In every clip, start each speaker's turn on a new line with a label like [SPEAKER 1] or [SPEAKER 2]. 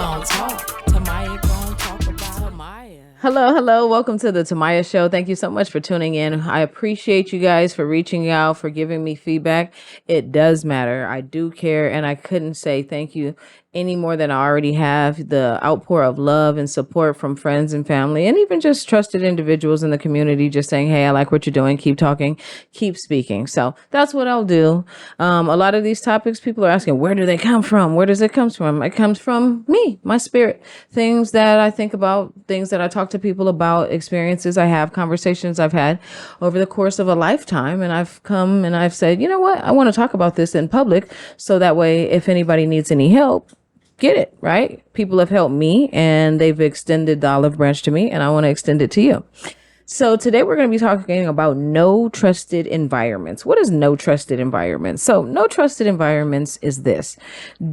[SPEAKER 1] gon' talk. Tamaya gon' talk about Tamaya.
[SPEAKER 2] Hello. Welcome to the Tamaya Show. Thank you so much for tuning in. I appreciate you guys for reaching out, for giving me feedback. It does matter. I do care, and I couldn't say thank you any more than I already have. The outpour of love and support from friends and family, and even just trusted individuals in the community, just saying, hey, I like what you're doing. Keep talking, keep speaking. So that's what I'll do. A lot of these topics, people are asking, where do they come from? Where does it come from? It comes from me, my spirit, things that I think about, things that I talk to people about, experiences I have, conversations I've had over the course of a lifetime. And I've come and I've said, you know what? I want to talk about this in public. So that way, if anybody needs any help, get it, right? People have helped me and they've extended the olive branch to me, and I want to extend it to you. So today we're going to be talking about no trusted environments. What is no trusted environments? So no trusted environments is this.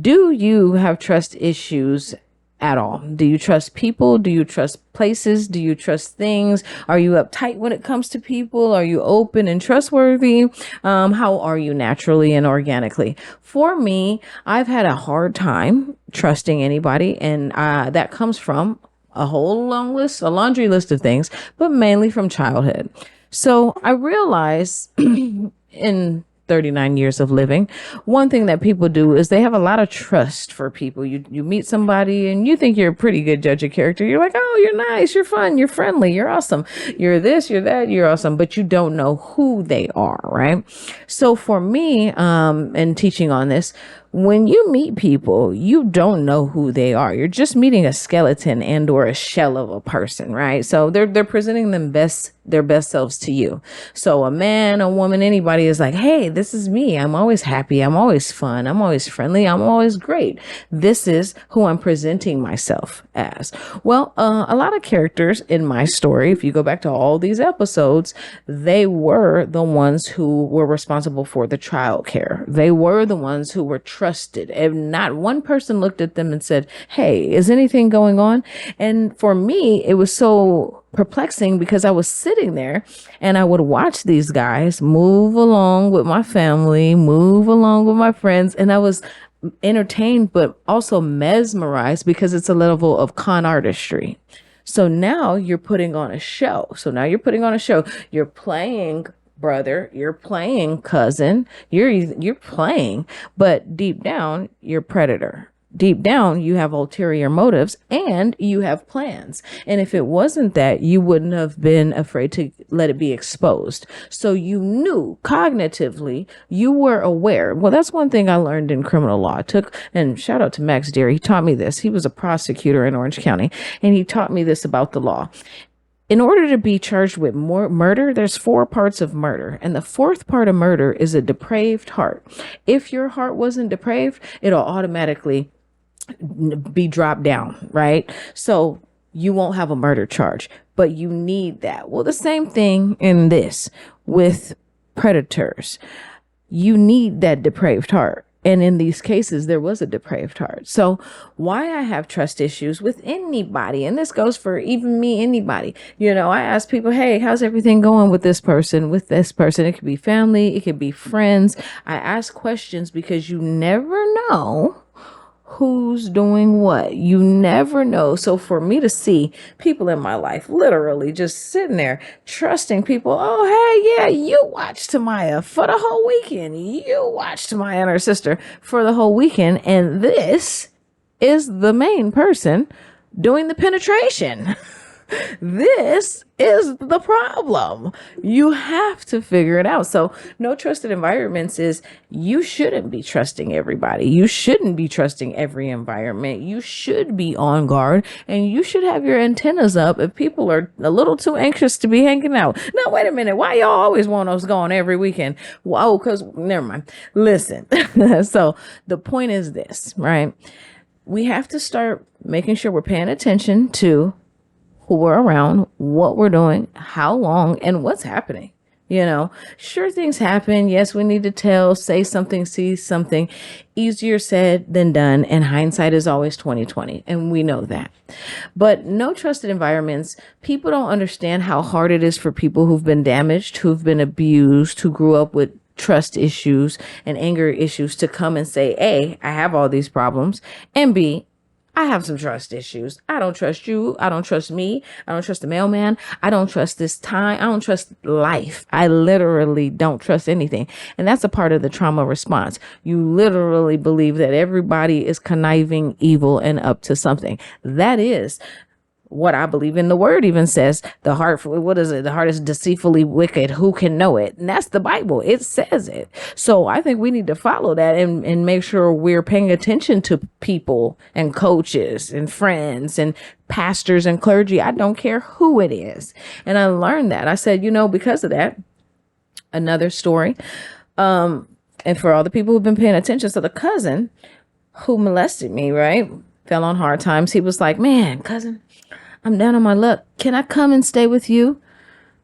[SPEAKER 2] Do you have trust issues at all? Do you trust people? Do you trust places? Do you trust things? Are you uptight when it comes to people? Are you open and trustworthy? How are you naturally and organically? For me, I've had a hard time trusting anybody, and that comes from a whole long list, a laundry list of things, but mainly from childhood. So I realize in 39 years of living, one thing that people do is they have a lot of trust for people. You meet somebody and you think you're a pretty good judge of character. You're like, oh, you're nice, you're fun, you're friendly, you're awesome, you're this, you're that, you're awesome, but you don't know who they are, right? So for me, and teaching on this, when you meet people, you don't know who they are. You're just meeting a skeleton and or a shell of a person, right? So they're presenting their best selves to you. So a man, a woman, anybody is like, hey, this is me. I'm always happy. I'm always fun. I'm always friendly. I'm always great. This is who I'm presenting myself as. Well, a lot of characters in my story, if you go back to all these episodes, they were the ones who were responsible for the child care. They were the ones who were trusted, and not one person looked at them and said, hey, is anything going on? And for me, it was so perplexing because I was sitting there and I would watch these guys move along with my family, move along with my friends, and I was entertained but also mesmerized because it's a level of con artistry. So now you're putting on a show. You're playing brother, you're playing cousin, you're playing, but deep down you're predator. Deep down you have ulterior motives and you have plans. And if it wasn't that, you wouldn't have been afraid to let it be exposed. So you knew cognitively, you were aware. Well, that's one thing I learned in criminal law. And shout out to Max Deere. He taught me this. He was a prosecutor in Orange County, and he taught me this about the law. In order to be charged with more murder, there's 4 parts of murder. And the 4th part of murder is a depraved heart. If your heart wasn't depraved, it'll automatically be dropped down, right? So you won't have a murder charge, but you need that. Well, the same thing in this with predators. You need that depraved heart. And in these cases, there was a depraved heart. So why I have trust issues with anybody, and this goes for even me, anybody, I ask people, hey, how's everything going with this person, It could be family, it could be friends. I ask questions because you never know who's doing what. You never know. So for me to see people in my life literally just sitting there trusting people, oh, hey, yeah, you watched Tamaya for the whole weekend. You watched Tamaya and her sister for the whole weekend. And this is the main person doing the penetration. This is the problem. You have to figure it out. So no trusted environments is you shouldn't be trusting everybody. You shouldn't be trusting every environment. You should be on guard, and you should have your antennas up if people are a little too anxious to be hanging out. Now, wait a minute. Why y'all always want us going every weekend? Well, because never mind. Listen. So the point is this, right? We have to start making sure we're paying attention to who we're around, what we're doing, how long, and what's happening. Sure, things happen. Yes, we need to say something, see something. Easier said than done. And hindsight is always 2020. And we know that. But no trusted environments. People don't understand how hard it is for people who've been damaged, who've been abused, who grew up with trust issues and anger issues to come and say, A, I have all these problems, and B, I have some trust issues. I don't trust you. I don't trust me. I don't trust the mailman. I don't trust this time. I don't trust life. I literally don't trust anything. And that's a part of the trauma response. You literally believe that everybody is conniving, evil, and up to something. That is what I believe in. The word even says the heart, what is it? The heart is deceitfully wicked. Who can know it? And that's the Bible. It says it. So I think we need to follow that and make sure we're paying attention to people and coaches and friends and pastors and clergy. I don't care who it is. And I learned that. I said, because of that, another story. And for all the people who've been paying attention, so the cousin who molested me, right, fell on hard times. He was like, man, cousin, I'm down on my luck. Can I come and stay with you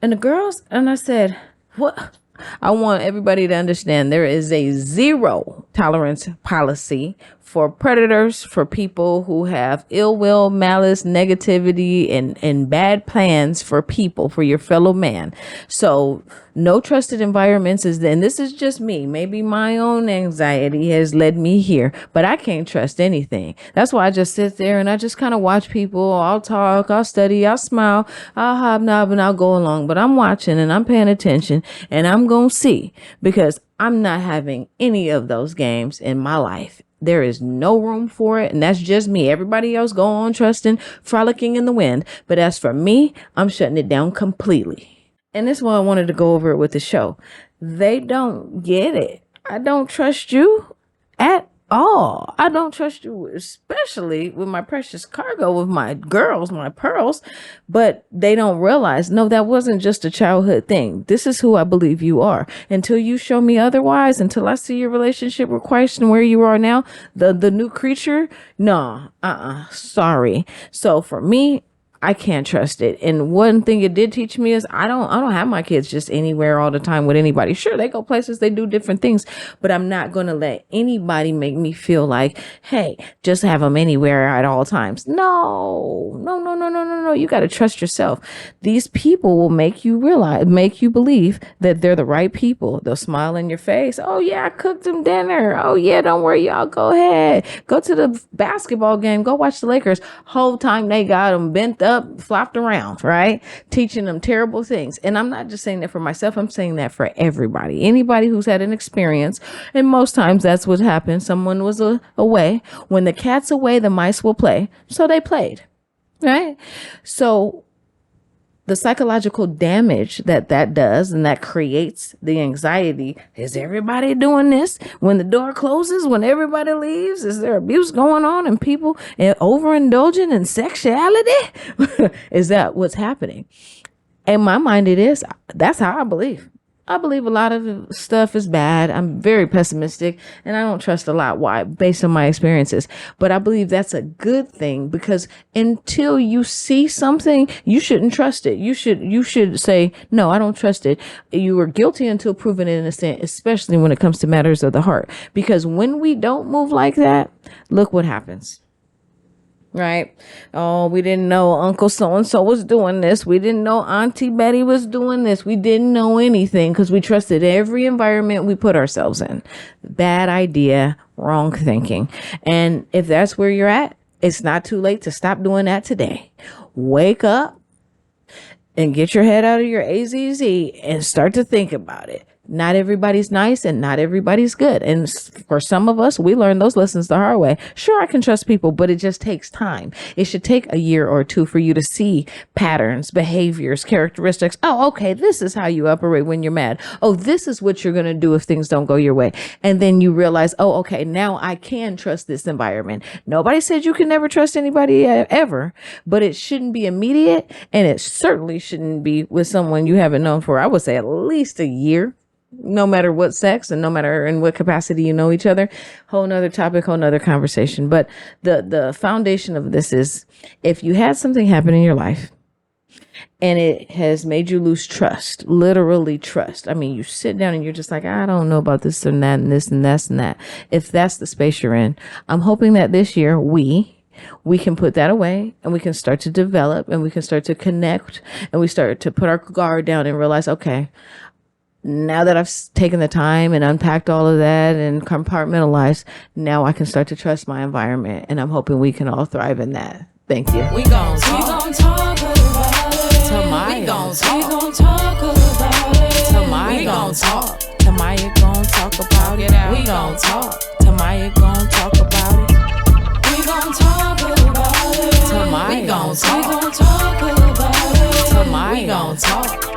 [SPEAKER 2] and the girls? And I said, what? I want everybody to understand there is a zero tolerance policy for predators, for people who have ill will, malice, negativity, and bad plans for people, for your fellow man. So no trusted environments and this is just me. Maybe my own anxiety has led me here, but I can't trust anything. That's why I just sit there and I just kind of watch people. I'll talk, I'll study, I'll smile, I'll hobnob, and I'll go along. But I'm watching and I'm paying attention and I'm going to see, because I'm not having any of those games in my life. There is no room for it. And that's just me. Everybody else go on trusting, frolicking in the wind. But as for me, I'm shutting it down completely. And this is why I wanted to go over it with the show. They don't get it. I don't trust you at all. I don't trust you, especially with my precious cargo, with my girls, my pearls. But they don't realize, no, that wasn't just a childhood thing. This is who I believe you are. Until you show me otherwise, until I see your relationship with Christ and where you are now, the new creature, no, sorry. So for me, I can't trust it. And one thing it did teach me is I don't have my kids just anywhere all the time with anybody. Sure, they go places, they do different things, but I'm not going to let anybody make me feel like, hey, just have them anywhere at all times. No. You got to trust yourself. These people will make you believe that they're the right people. They'll smile in your face. Oh yeah, I cooked them dinner. Oh yeah, don't worry, y'all. Go ahead. Go to the basketball game. Go watch the Lakers. Whole time they got them bent up, flopped around, right? Teaching them terrible things. And I'm not just saying that for myself. I'm saying that for everybody. Anybody who's had an experience. And most times that's what happened. Someone was away. When the cat's away, the mice will play. So they played, right? So the psychological damage that does and that creates the anxiety. Is everybody doing this? When the door closes, when everybody leaves, is there abuse going on and people overindulging in sexuality? Is that what's happening? In my mind, it is. That's how I believe. I believe a lot of the stuff is bad. I'm very pessimistic and I don't trust a lot. Why? Based on my experiences. But I believe that's a good thing, because until you see something, you shouldn't trust it. You should say, no, I don't trust it. You are guilty until proven innocent, especially when it comes to matters of the heart. Because when we don't move like that, look what happens. Right? Oh, we didn't know Uncle so-and-so was doing this. We didn't know Auntie Betty was doing this. We didn't know anything because we trusted every environment we put ourselves in. Bad idea, wrong thinking. And if that's where you're at, it's not too late to stop doing that today. Wake up and get your head out of your AZZ and start to think about it. Not everybody's nice and not everybody's good. And for some of us, we learn those lessons the hard way. Sure, I can trust people, but it just takes time. It should take a year or two for you to see patterns, behaviors, characteristics. Oh, okay, this is how you operate when you're mad. Oh, this is what you're going to do if things don't go your way. And then you realize, oh, okay, now I can trust this environment. Nobody said you can never trust anybody ever, but it shouldn't be immediate. And it certainly shouldn't be with someone you haven't known for, I would say, at least a year. No matter what sex and no matter in what capacity you know each other. Whole nother topic, whole nother conversation. But the foundation of this is, if you had something happen in your life and it has made you lose trust, literally trust. I mean, you sit down and you're just like, I don't know about this and that and this and that and that. If that's the space you're in, I'm hoping that this year we can put that away and we can start to develop and we can start to connect and we start to put our guard down and realize, okay, now that I've taken the time and unpacked all of that and compartmentalized, now I can start to trust my environment, and I'm hoping we can all thrive in that. Thank you.
[SPEAKER 1] We gon' talk about it. Tamaya. We gon' talk about it. Tamaya. We gon' talk. Tamaya gon' talk about it. We gon' talk. Tamaya gon' talk about it. We gon' talk about it. Tamaya. We gon' talk about it. Tamaya. We gon' talk.